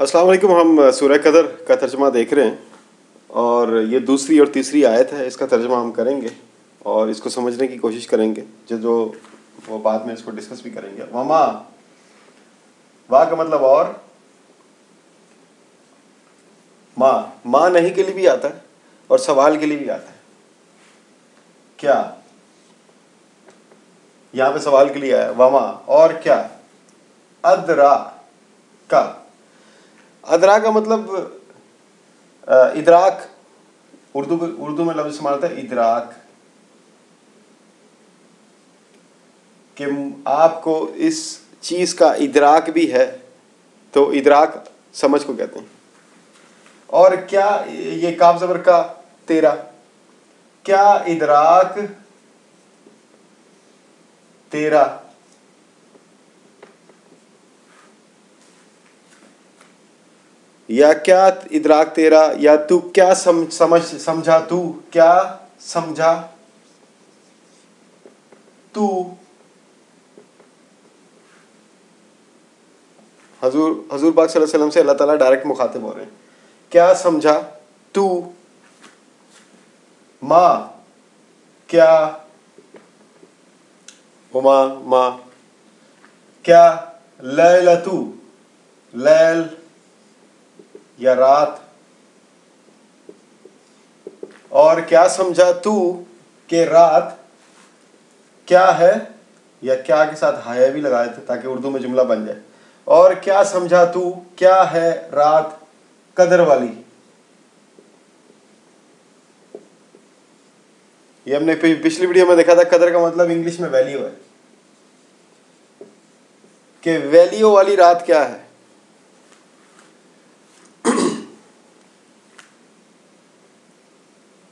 السلام علیکم. ہم سورہ قدر کا ترجمہ دیکھ رہے ہیں اور یہ دوسری اور تیسری آیت ہے. اس کا ترجمہ ہم کریں گے اور اس کو سمجھنے کی کوشش کریں گے جو وہ بعد میں اس کو ڈسکس بھی کریں گے. وما وا کا مطلب اور ماں نہیں کے لیے بھی آتا ہے اور سوال کے لیے بھی آتا ہے. کیا یہاں پہ سوال کے لیے آیا وما اور کیا. ادرا کا مطلب ادراک. اردو میں لفظ استعمال ہوتا ہے ادراک, کہ آپ کو اس چیز کا ادراک بھی ہے تو ادراک سمجھ کو کہتے ہیں. اور کیا یہ کاف زبر کا تیرا, کیا ادراک تیرا. یا کیا ادراک تیرا, یا تو کیا سمجھا تو, کیا سمجھا تو. حضور پاک صلی اللہ علیہ وسلم سے اللہ تعالیٰ ڈائریکٹ مخاطب ہو رہے ہیں. کیا سمجھا تو, ماں کیا, ماں کیا, لیلتو لیل یا رات, اور کیا سمجھا تو کہ رات کیا ہے, یا کیا کے ساتھ ہائے بھی لگائے تھے تاکہ اردو میں جملہ بن جائے. اور کیا سمجھا تو کیا ہے رات قدر والی. یہ ہم نے پچھلی ویڈیو میں دیکھا تھا. قدر کا مطلب انگلش میں ویلیو ہے, کہ ویلیو والی رات کیا ہے.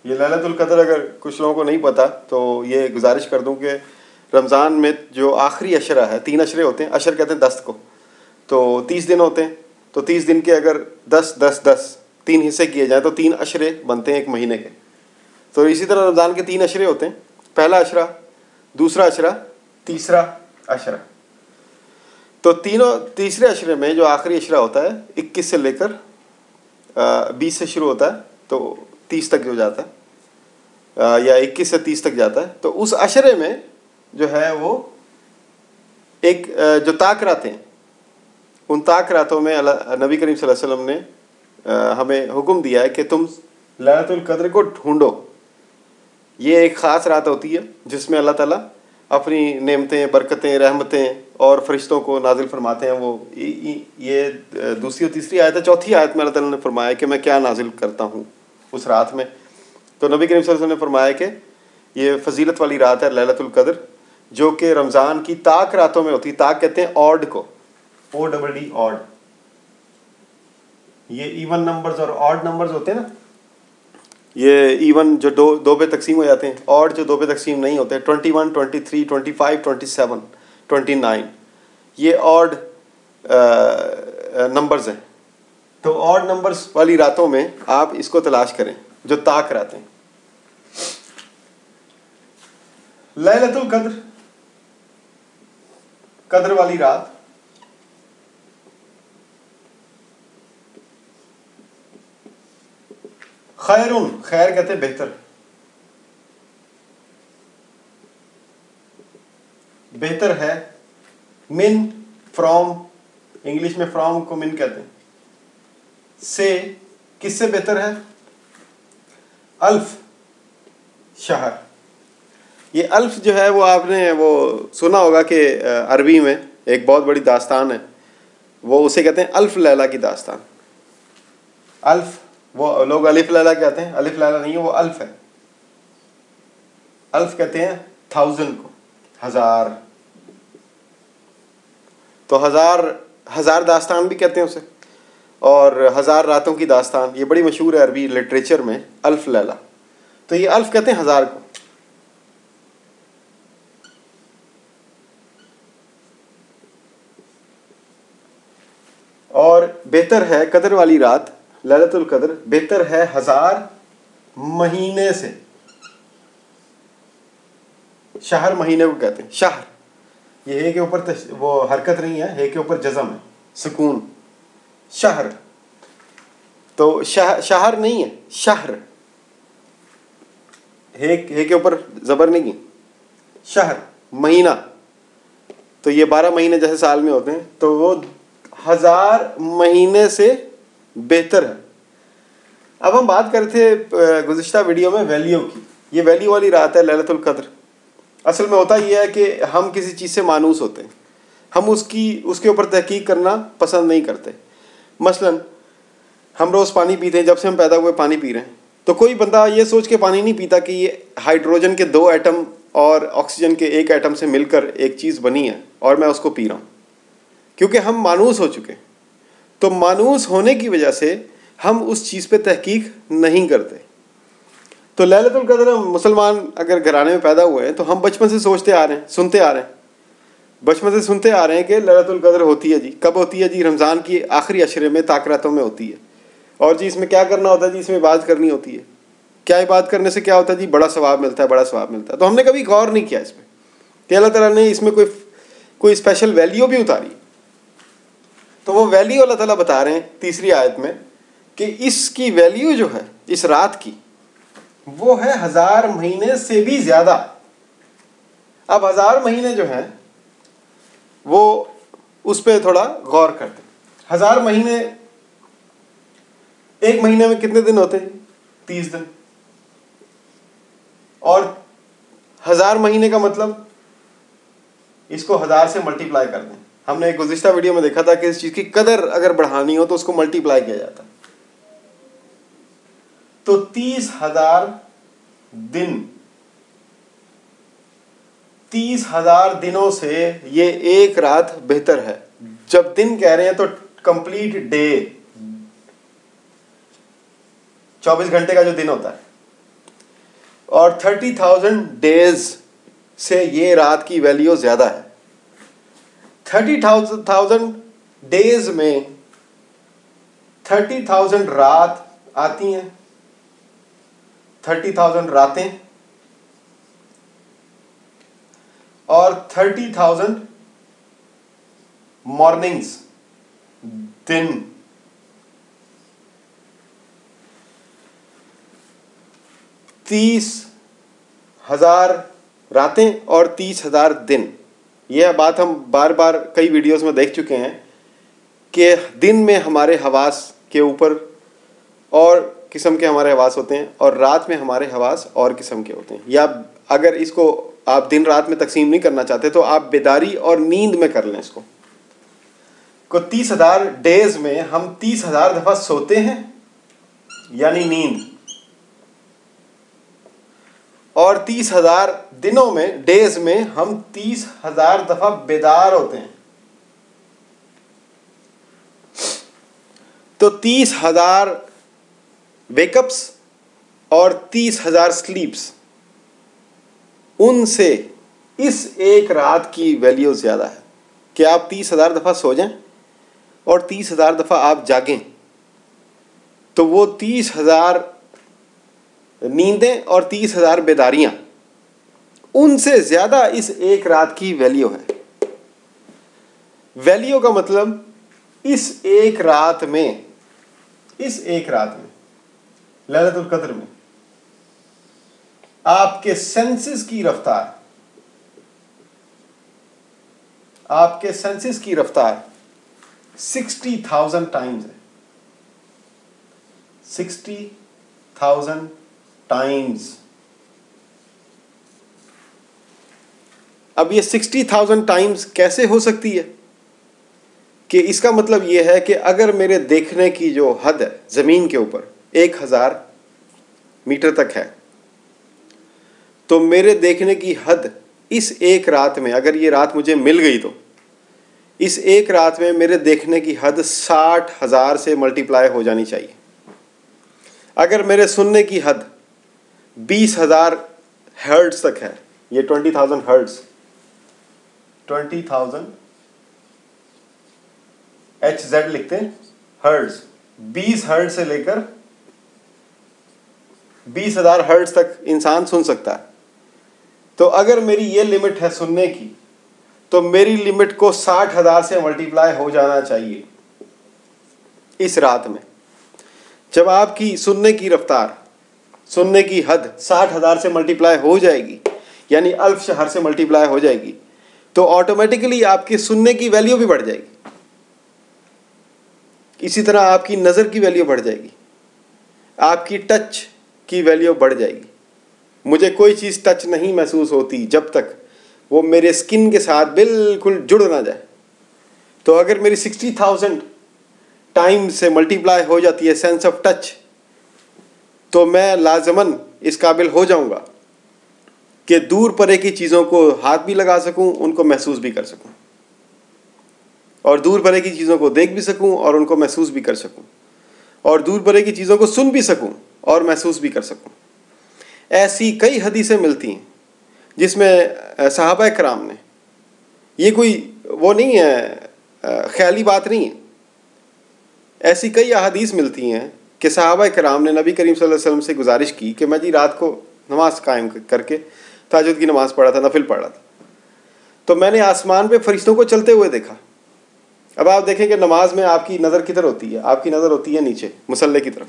یہ لیلۃ القدر اگر کچھ لوگوں کو نہیں پتا تو یہ گزارش کر دوں کہ رمضان میں جو آخری عشرہ ہے, 3 عشرے ہوتے ہیں, عشر کہتے ہیں 10 کو, تو 30 دن ہوتے ہیں. تو 30 دن کے اگر 10 10 10 3 حصے کیے جائیں تو 3 عشرے بنتے ہیں ایک مہینے کے. تو اسی طرح رمضان کے 3 عشرے ہوتے ہیں, پہلا عشرہ, دوسرا عشرہ, تیسرا عشرہ. تو تیسرے عشرے میں جو آخری عشرہ ہوتا ہے 21 سے لے کر 20 سے شروع ہوتا ہے تو 30 تک جو جاتا ہے, یا 21 سے 30 تک جاتا ہے. تو اس عشرے میں جو ہے وہ ایک جو طاق راتیں, ان طاق راتوں میں نبی کریم صلی اللہ علیہ وسلم نے ہمیں حکم دیا ہے کہ تم لیلۃ القدر کو ڈھونڈو. یہ ایک خاص رات ہوتی ہے جس میں اللہ تعالیٰ اپنی نعمتیں, برکتیں, رحمتیں اور فرشتوں کو نازل فرماتے ہیں. وہ یہ دوسری اور تیسری آیت ہے. چوتھی آیت میں اللہ تعالیٰ نے فرمایا کہ میں کیا نازل کرتا ہوں اس رات میں. تو نبی کریم صلی اللہ علیہ وسلم نے فرمایا کہ یہ فضیلت والی رات ہے لیلۃ القدر, جو کہ رمضان کی طاق راتوں میں ہوتی ہے. طاق کہتے ہیں آڈ کو, ODD آڈ. یہ ایون نمبرز اور آڈ نمبرز ہوتے ہیں نا, یہ ایون جو دو پہ تقسیم ہو جاتے ہیں, آڈ جو 2 پہ تقسیم نہیں ہوتے, 21 23 25 27 29, یہ آڈ نمبرز ہیں. تو آڈ نمبرز والی راتوں میں آپ اس کو تلاش کریں جو طاق راتیں. لیلۃ القدر, قدر والی رات, خیرون, خیر کہتے ہیں بہتر, بہتر ہے, من فرام, انگلش میں فرام کو من کہتے ہیں, سے کس سے بہتر ہے, الف شہر. یہ الف جو ہے وہ آپ نے وہ سنا ہوگا کہ عربی میں ایک بہت بڑی داستان ہے, وہ اسے کہتے ہیں الف لیلہ کی داستان. الف, وہ لوگ الف لیلہ کہتے ہیں, الف لیلہ نہیں ہے, وہ الف ہے. الف کہتے ہیں 1000 کو, 1000. تو ہزار داستان بھی کہتے ہیں اسے, اور 1000 راتوں کی داستان, یہ بڑی مشہور ہے عربی لٹریچر میں الف لیلہ. تو یہ الف کہتے ہیں 1000 کو. اور بہتر ہے قدر والی رات لیلۃ القدر, بہتر ہے 1000 مہینے سے. شہر مہینے کو کہتے ہیں, شہر. یہ ہے کے اوپر وہ حرکت نہیں ہے, ہے کے اوپر جزم ہے, سکون. شہر. تو شہر نہیں ہے, شہر, ہے کے اوپر زبر نہیں کی. شہر مہینہ, تو یہ 12 مہینے جیسے سال میں ہوتے ہیں, تو وہ 1000 مہینے سے بہتر ہے. اب ہم بات کرتے گزشتہ ویڈیو میں ویلیو کی. یہ ویلیو والی رات ہے لیلۃ القدر. اصل میں ہوتا یہ ہے کہ ہم کسی چیز سے مانوس ہوتے ہیں, ہم اس کے اوپر تحقیق کرنا پسند نہیں کرتے. مثلا ہم روز پانی پیتے ہیں, جب سے ہم پیدا ہوئے پانی پی رہے ہیں, تو کوئی بندہ یہ سوچ کے پانی نہیں پیتا کہ یہ ہائیڈروجن کے 2 ایٹم اور آکسیجن کے 1 ایٹم سے مل کر ایک چیز بنی ہے اور میں اس کو پی رہا ہوں, کیونکہ ہم مانوس ہو چکے. تو مانوس ہونے کی وجہ سے ہم اس چیز پہ تحقیق نہیں کرتے. تو لیلۃ القدر مسلمان اگر گھرانے میں پیدا ہوئے ہیں تو ہم بچپن سے سوچتے آ رہے ہیں, سنتے آ رہے ہیں, بچپن سے سنتے آ رہے ہیں کہ لیلۃ القدر ہوتی ہے جی. کب ہوتی ہے جی؟ رمضان کی آخری عشرے میں, تاک راتوں میں ہوتی ہے. اور جی اس میں کیا کرنا ہوتا ہے جی؟ اس میں عبادت کرنی ہوتی ہے. کیا عبادت کرنے سے کیا ہوتا ہے جی؟ بڑا ثواب ملتا ہے, بڑا ثواب ملتا ہے. تو ہم نے کبھی غور نہیں کیا اس پہ کہ اللہ تعالیٰ نے اس میں کوئی اسپیشل ویلیو بھی اتاری. تو وہ ویلیو اللہ تعالیٰ بتا رہے ہیں تیسری آیت میں کہ اس کی ویلیو جو ہے اس رات کی, وہ ہے 1000 مہینے سے بھی زیادہ. اب 1000 مہینے جو ہیں وہ اس پہ تھوڑا غور کرتے ہیں. 1000 مہینے, ایک مہینے میں کتنے دن ہوتے ہیں؟ 30 دن. اور 1000 مہینے کا مطلب اس کو 1000 سے ملٹیپلائی کر دیں. ہم نے ایک گزشتہ ویڈیو میں دیکھا تھا کہ اس چیز کی قدر اگر بڑھانی ہو تو اس کو ملٹیپلائی کیا جاتا. تو 30,000 دن, 30,000 دنوں سے یہ ایک رات بہتر ہے. جب دن کہہ رہے ہیں تو کمپلیٹ ڈے, 24 گھنٹے کا جو دن ہوتا ہے. اور 30,000 ڈیز سے یہ رات کی ویلیو زیادہ ہے. 30,000 ڈیز میں 30,000 رات آتی ہیں, 30,000 راتیں, اور 30,000 مارننگز, دن. تیس 1000 راتیں اور 30,000 دن. یہ بات ہم بار بار کئی ویڈیوز میں دیکھ چکے ہیں کہ دن میں ہمارے حواس کے اوپر اور قسم کے ہمارے حواس ہوتے ہیں, اور رات میں ہمارے حواس اور قسم کے ہوتے ہیں. یا اگر اس کو آپ دن رات میں تقسیم نہیں کرنا چاہتے تو آپ بیداری اور نیند میں کر لیں اس کو. 30,000 ڈیز میں ہم 30,000 دفعہ سوتے ہیں, یعنی نیند. اور 30,000 دنوں میں, ڈیز میں, ہم 30,000 دفعہ بیدار ہوتے ہیں. تو 30,000 ویک اپس اور 30,000 سلیپس, ان سے اس ایک رات کی ویلیو زیادہ ہے. کہ آپ 30,000 دفعہ سو جائیں اور 30,000 دفعہ آپ جاگیں, تو وہ 30,000 نیندیں اور 30,000 بیداریاں, ان سے زیادہ اس ایک رات کی ویلیو ہے. ویلیو کا مطلب اس ایک رات میں لیلۃ القدر میں آپ کے سینسز کی رفتار, آپ کے سینسز کی رفتار 60,000 ٹائمز ہے. 60,000 ٹائمز. اب یہ 60,000 ٹائمز کیسے ہو سکتی ہے؟ کہ اس کا مطلب یہ ہے کہ اگر میرے دیکھنے کی جو حد ہے زمین کے اوپر 1,000 میٹر تک ہے, تو میرے دیکھنے کی حد اس ایک رات میں, اگر یہ رات مجھے مل گئی تو اس ایک رات میں میرے دیکھنے کی حد 60,000 سے ملٹیپلائی ہو جانی چاہیے. اگر میرے سننے کی حد 20,000 ہرٹز تک ہے, یہ 20,000 ہرٹز, 20,000 HZ لکھتے ہیں ہرٹز, 20 ہرٹز سے لے کر 20,000 ہرٹز تک انسان سن سکتا ہے. تو اگر میری یہ لمٹ ہے سننے کی, تو میری لمٹ کو 60,000 سے ملٹیپلائی ہو جانا چاہیے. اس رات میں جب آپ کی سننے کی رفتار، سننے کی حد 60,000 سے ملٹیپلائی ہو جائے گی، یعنی 1000 شہر سے ملٹیپلائی ہو جائے گی، تو آٹومیٹیکلی آپ کے سننے کی ویلیو بھی بڑھ جائے گی. اسی طرح آپ کی نظر کی ویلیو بڑھ جائے گی، آپ کی ٹچ کی ویلیو بڑھ جائے گی. مجھے کوئی چیز ٹچ نہیں محسوس ہوتی جب تک وہ میرے سکن کے ساتھ بالکل جڑ نہ جائے. تو اگر میری 60,000 ٹائم سے ملٹیپلائی ہو جاتی ہے سینس آف ٹچ، تو میں لازماً اس قابل ہو جاؤں گا کہ دور پرے کی چیزوں کو ہاتھ بھی لگا سکوں، ان کو محسوس بھی کر سکوں، اور دور پرے کی چیزوں کو دیکھ بھی سکوں اور ان کو محسوس بھی کر سکوں، اور دور پرے کی چیزوں کو سن بھی سکوں اور محسوس بھی کر سکوں. ایسی کئی حدیثیں ملتی ہیں جس میں صحابہ کرام نے، یہ کوئی وہ نہیں ہے، خیالی بات نہیں ہے، ایسی کئی احادیث ملتی ہیں کہ صحابہ کرام نے نبی کریم صلی اللہ علیہ وسلم سے گزارش کی کہ میں جی رات کو نماز قائم کر کے تہجد کی نماز پڑھا تھا، نفل پڑھا تھا، تو میں نے آسمان پہ فرشتوں کو چلتے ہوئے دیکھا. اب آپ دیکھیں کہ نماز میں آپ کی نظر کدھر ہوتی ہے؟ آپ کی نظر ہوتی ہے نیچے مصلی کی طرف.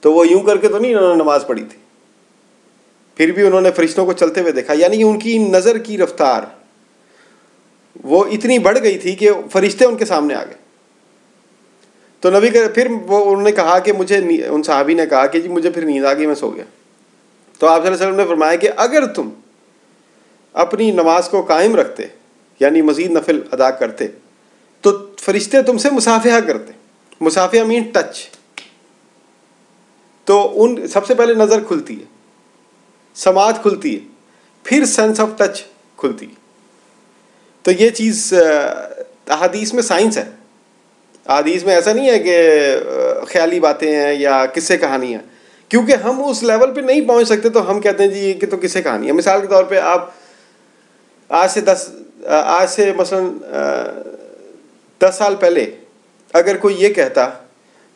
تو وہ یوں کر کے تو نہیں انہوں نے نماز پڑھی تھی، پھر بھی انہوں نے فرشتوں کو چلتے ہوئے دیکھا. یعنی ان کی نظر کی رفتار وہ اتنی بڑھ گئی تھی کہ فرشتے ان کے سامنے آ گئے. تو نبی کا پھر وہ انہوں نے کہا کہ مجھے، ان صحابی نے کہا کہ جی مجھے پھر نیند آ گئی، میں سو گیا. تو آپ صلی اللہ علیہ وسلم نے فرمایا کہ اگر تم اپنی نماز کو قائم رکھتے، یعنی مزید نفل ادا کرتے، تو فرشتے تم سے مصافحہ کرتے. مصافحہ مین ٹچ. تو ان سب سے پہلے نظر کھلتی ہے، سماعت کھلتی ہے، پھر سینس آف ٹچ کھلتی ہے. تو یہ چیز احادیث میں سائنس ہے. احادیث میں ایسا نہیں ہے کہ خیالی باتیں ہیں یا قصے کہانیاں، کیونکہ ہم اس لیول پہ نہیں پہنچ سکتے تو ہم کہتے ہیں جی یہ کہ تو قصے کہانی ہے. مثال کے طور پہ آپ آج سے مثلا 10 سال پہلے اگر کوئی یہ کہتا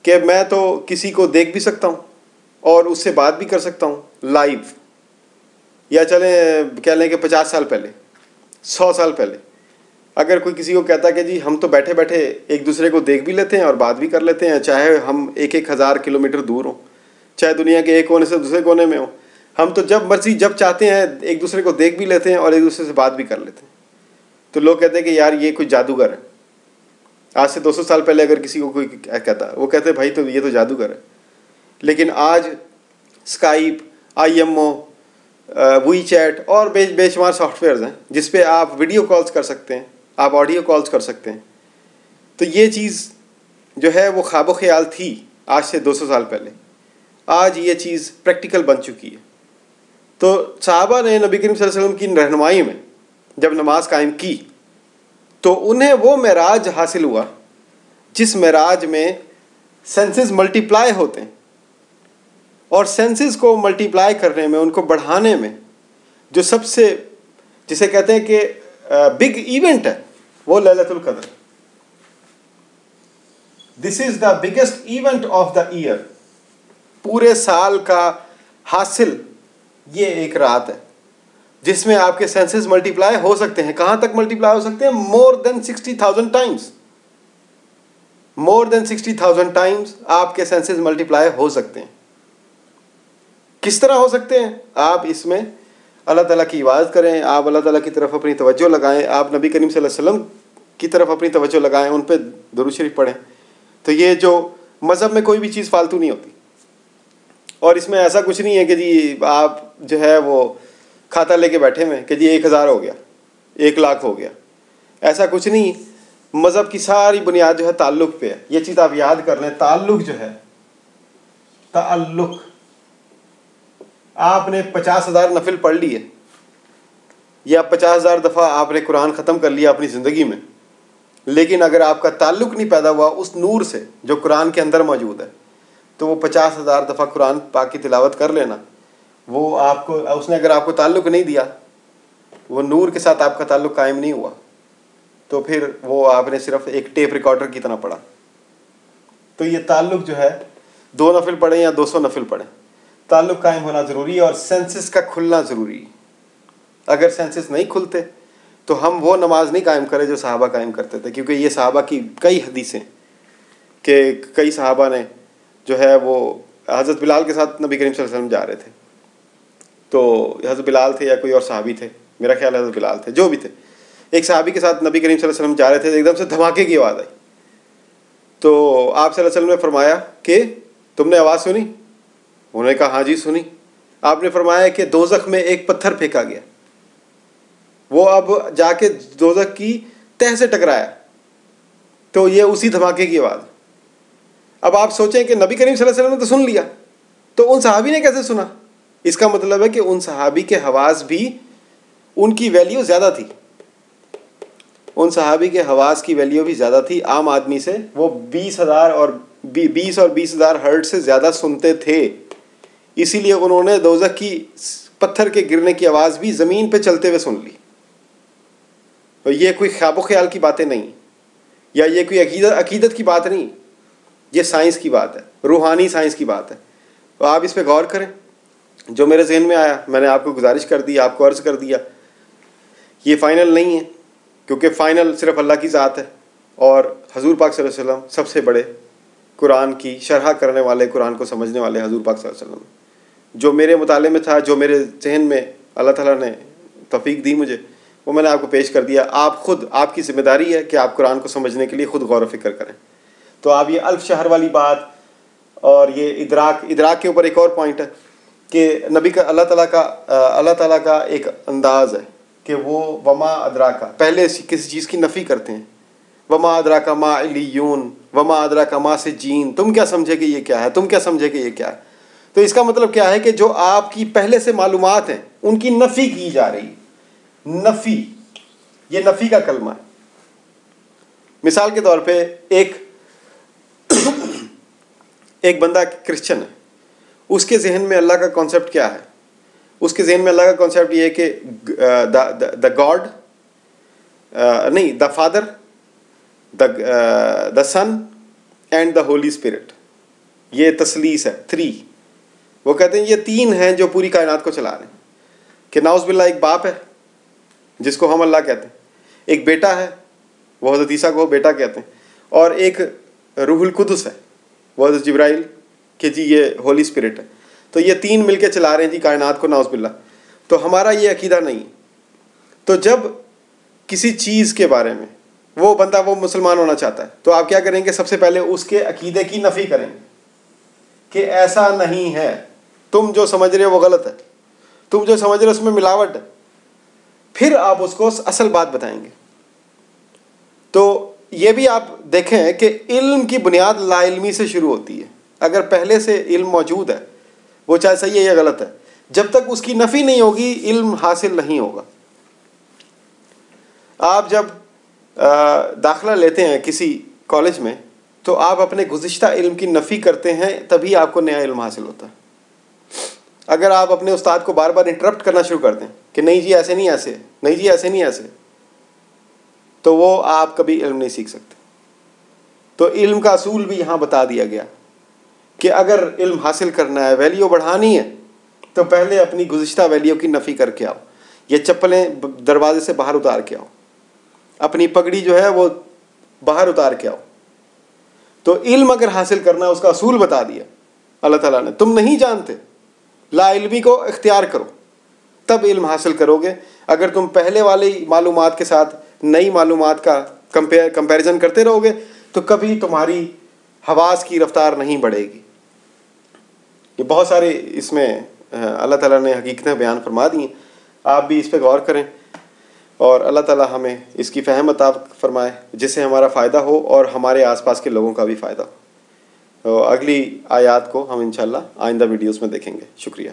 کہ میں تو کسی کو دیکھ بھی سکتا ہوں اور اس سے بات بھی کر سکتا ہوں لائیو، یا چلیں کہہ لیں کہ 50 سال پہلے، 100 سال پہلے اگر کوئی کسی کو کہتا کہ جی ہم تو بیٹھے بیٹھے ایک دوسرے کو دیکھ بھی لیتے ہیں اور بات بھی کر لیتے ہیں، چاہے ہم 1,000 کلومیٹر دور ہوں، چاہے دنیا کے ایک کونے سے دوسرے کونے میں ہوں، ہم تو جب مرضی جب چاہتے ہیں ایک دوسرے کو دیکھ بھی لیتے ہیں اور ایک دوسرے سے بات بھی کر لیتے ہیں. تو لوگ کہتے ہیں کہ یار یہ کوئی جادوگر ہے. آج سے 200 سال پہلے اگر کسی کو کوئی کہتا، وہ کہتے بھائی تو یہ تو جادوگر ہے. لیکن آج اسکائپ، IMO، وی چیٹ اور بے شمار سافٹ ویئرز ہیں جس پہ آپ ویڈیو کالز کر سکتے ہیں، آپ آڈیو کالز کر سکتے ہیں. تو یہ چیز جو ہے وہ خواب و خیال تھی آج سے 200 سال پہلے، آج یہ چیز پریکٹیکل بن چکی ہے. تو صحابہ نے نبی کریم صلی اللہ علیہ وسلم کی رہنمائی میں جب نماز قائم کی تو انہیں وہ معراج حاصل ہوا جس معراج میں سینسز ملٹیپلائی ہوتے ہیں، اور سینسز کو ملٹیپلائی کرنے میں، ان کو بڑھانے میں جو سب سے جسے کہتے ہیں کہ بگ ایونٹ ہے وہ لیلۃ Qadr. This is the biggest event of the year. پورے سال کا حاصل یہ ایک رات ہے جس میں آپ کے سینسز ملٹیپلائی ہو سکتے ہیں. کہاں تک ملٹیپلائی ہو سکتے ہیں؟ مور دین 60,000 ٹائمز. مور دین 60,000 ٹائمز آپ کے سینسز ملٹیپلائی ہو سکتے ہیں. کس طرح ہو سکتے ہیں؟ آپ اس میں اللہ تعالیٰ کی عبادت کریں، آپ اللہ تعالیٰ کی طرف اپنی توجہ لگائیں، آپ نبی کریم صلی اللہ علیہ وسلم کی طرف اپنی توجہ لگائیں، ان پہ درود شریف پڑھیں. تو یہ جو مذہب میں کوئی بھی چیز فالتو نہیں ہوتی، اور اس میں ایسا کچھ نہیں ہے کہ جی آپ جو ہے وہ کھاتا لے کے بیٹھے ہوئے کہ جی 1,000 ہو گیا، 1,00,000 ہو گیا. ایسا کچھ نہیں. مذہب کی ساری بنیاد جو ہے تعلق پہ ہے. یہ چیز آپ یاد کر لیں، تعلق جو ہے، تعلق. آپ نے 50,000 نفل پڑھ لیے یا 50,000 دفعہ آپ نے قرآن ختم کر لیا اپنی زندگی میں، لیکن اگر آپ کا تعلق نہیں پیدا ہوا اس نور سے جو قرآن کے اندر موجود ہے، تو وہ 50,000 دفعہ قرآن پاک کی تلاوت کر لینا، وہ آپ کو، اس نے اگر آپ کو تعلق نہیں دیا، وہ نور کے ساتھ آپ کا تعلق قائم نہیں ہوا، تو پھر وہ آپ نے صرف ایک ٹیپ ریکارڈر کی طرح پڑھا. تو یہ تعلق جو ہے 2 نفل پڑھیں یا 200 نفل پڑھیں، تعلق قائم ہونا ضروری ہے، اور سینسز کا کھلنا ضروری ہے. اگر سینسز نہیں کھلتے تو ہم وہ نماز نہیں قائم کریں جو صحابہ قائم کرتے تھے، کیونکہ یہ صحابہ کی کئی حدیثیں کہ کئی صحابہ نے جو ہے وہ حضرت بلال کے ساتھ نبی کریم صلی اللہ علیہ وسلم جا رہے تھے. تو حضرت بلال تھے یا کوئی اور صحابی تھے, میرا خیال حضرت بلال تھے, جو بھی تھے, ایک صحابی کے ساتھ نبی کریم صلی اللہ علیہ وسلم جا رہے تھے. ایک دم سے دھماکے کی آواز آئی. تو آپ صلی اللہ علیہ وسلم نے فرمایا کہ تم نے آواز سنی؟ انہوں نے کہا ہاں جی سنی. آپ نے فرمایا کہ دوزخ میں ایک پتھر پھینکا گیا, وہ اب جا کے دوزخ کی تہ سے ٹکرایا. تو یہ اسی دھماکے کی آواز. اب آپ سوچیں کہ نبی کریم صلی اللہ علیہ وسلم نے تو سن لیا, تو ان صحابی نے کیسے سنا؟ اس کا مطلب ہے کہ ان صحابی کے حواس بھی, ان کی ویلیو زیادہ تھی. ان صحابی کے حواس کی ویلیو بھی زیادہ تھی عام آدمی سے. وہ 20,000 اور 20,000 ہرٹ سے زیادہ سنتے تھے. اسی لیے انہوں نے دوزخ کی پتھر کے گرنے کی آواز بھی زمین پہ چلتے ہوئے سن لی. تو یہ کوئی خواب و خیال کی باتیں نہیں, یا یہ کوئی عقیدت کی بات نہیں, یہ سائنس کی بات ہے, روحانی سائنس کی بات ہے. تو آپ اس پہ غور کریں. جو میرے ذہن میں آیا میں نے آپ کو گزارش کر دی, آپ کو عرض کر دیا. یہ فائنل نہیں ہے, کیونکہ فائنل صرف اللہ کی ذات ہے, اور حضور پاک صلی اللہ علیہ وسلم سب سے بڑے قرآن کی شرح کرنے والے, قرآن کو سمجھنے والے حضور پاک صلی اللہ علیہ وسلم. جو میرے مطالعے میں تھا, جو میرے ذہن میں اللہ تعالیٰ نے توفیق دی مجھے, وہ میں نے آپ کو پیش کر دیا. آپ خود, آپ کی ذمہ داری ہے کہ آپ قرآن کو سمجھنے کے لیے خود غور و فکر کریں. تو آپ یہ الف شہر والی بات اور یہ ادراک کے اوپر ایک اور پوائنٹ ہے کہ نبی کا اللہ تعالیٰ کا ایک انداز ہے کہ وہ وما ادراکا, پہلے کسی چیز کی نفی کرتے ہیں. وما ادراکا ما علیون, وما ادراکا ما سجین, تم کیا سمجھے کہ یہ کیا ہے, تم کیا سمجھے کہ یہ کیا ہے. تو اس کا مطلب کیا ہے کہ جو آپ کی پہلے سے معلومات ہیں ان کی نفی کی جا رہی ہے. نفی, یہ نفی کا کلمہ ہے. مثال کے طور پہ ایک بندہ کرسچن ہے, اس کے ذہن میں اللہ کا کانسیپٹ کیا ہے؟ اس کے ذہن میں اللہ کا کانسیپٹ یہ ہے کہ دا گاڈ نہیں, the Father, the Son and the Holy Spirit, یہ تثلیث ہے, 3. وہ کہتے ہیں یہ 3 ہیں جو پوری کائنات کو چلا رہے ہیں. کہ نعوذ باللہ ایک باپ ہے جس کو ہم اللہ کہتے ہیں, ایک بیٹا ہے, وہ حضرت عیسیٰ کو بیٹا کہتے ہیں, اور ایک روح القدس ہے, وہ حضرت جبرائیل کہ جی یہ ہولی اسپرٹ ہے. تو یہ 3 مل کے چلا رہے ہیں جی کائنات کو, نعوذ باللہ. تو ہمارا یہ عقیدہ نہیں. تو جب کسی چیز کے بارے میں وہ بندہ, وہ مسلمان ہونا چاہتا ہے, تو آپ کیا کریں گے؟ سب سے پہلے اس کے عقیدے کی نفی کریں گے کہ ایسا نہیں ہے, تم جو سمجھ رہے ہو وہ غلط ہے, تم جو سمجھ رہے ہو اس میں ملاوٹ ہے. پھر آپ اس کو اصل بات بتائیں گے. تو یہ بھی آپ دیکھیں کہ علم کی بنیاد لا علمی سے شروع ہوتی ہے. اگر پہلے سے علم موجود ہے, وہ چاہے صحیح ہے یا غلط ہے, جب تک اس کی نفی نہیں ہوگی علم حاصل نہیں ہوگا. آپ جب داخلہ لیتے ہیں کسی کالج میں تو آپ اپنے گزشتہ علم کی نفی کرتے ہیں, تبھی آپ کو نیا علم حاصل ہوتا ہے. اگر آپ اپنے استاد کو بار بار انٹرپٹ کرنا شروع کر دیں کہ نہیں جی ایسے نہیں ایسے, نہیں جی ایسے نہیں ایسے, تو وہ آپ کبھی علم نہیں سیکھ سکتے. تو علم کا اصول بھی یہاں بتا دیا گیا کہ اگر علم حاصل کرنا ہے, ویلیو بڑھانی ہے, تو پہلے اپنی گزشتہ ویلیو کی نفی کر کے آؤ. یہ چپلیں دروازے سے باہر اتار کے آؤ, اپنی پگڑی جو ہے وہ باہر اتار کے آؤ. تو علم اگر حاصل کرنا ہے, اس کا اصول بتا دیا اللہ تعالیٰ نے. تم نہیں جانتے, لا علمی کو اختیار کرو, تب علم حاصل کرو گے. اگر تم پہلے والی معلومات کے ساتھ نئی معلومات کا کمپیریزن کرتے رہو گے تو کبھی تمہاری حواس کی رفتار نہیں بڑھے گی. یہ بہت سارے اس میں اللہ تعالیٰ نے حقیقتیں بیان فرما دی ہیں. آپ بھی اس پہ غور کریں, اور اللہ تعالیٰ ہمیں اس کی فہم عطا فرمائے جس سے ہمارا فائدہ ہو اور ہمارے آس پاس کے لوگوں کا بھی فائدہ ہو. تو اگلی آیات کو ہم انشاءاللہ آئندہ ویڈیوز میں دیکھیں گے. شکریہ.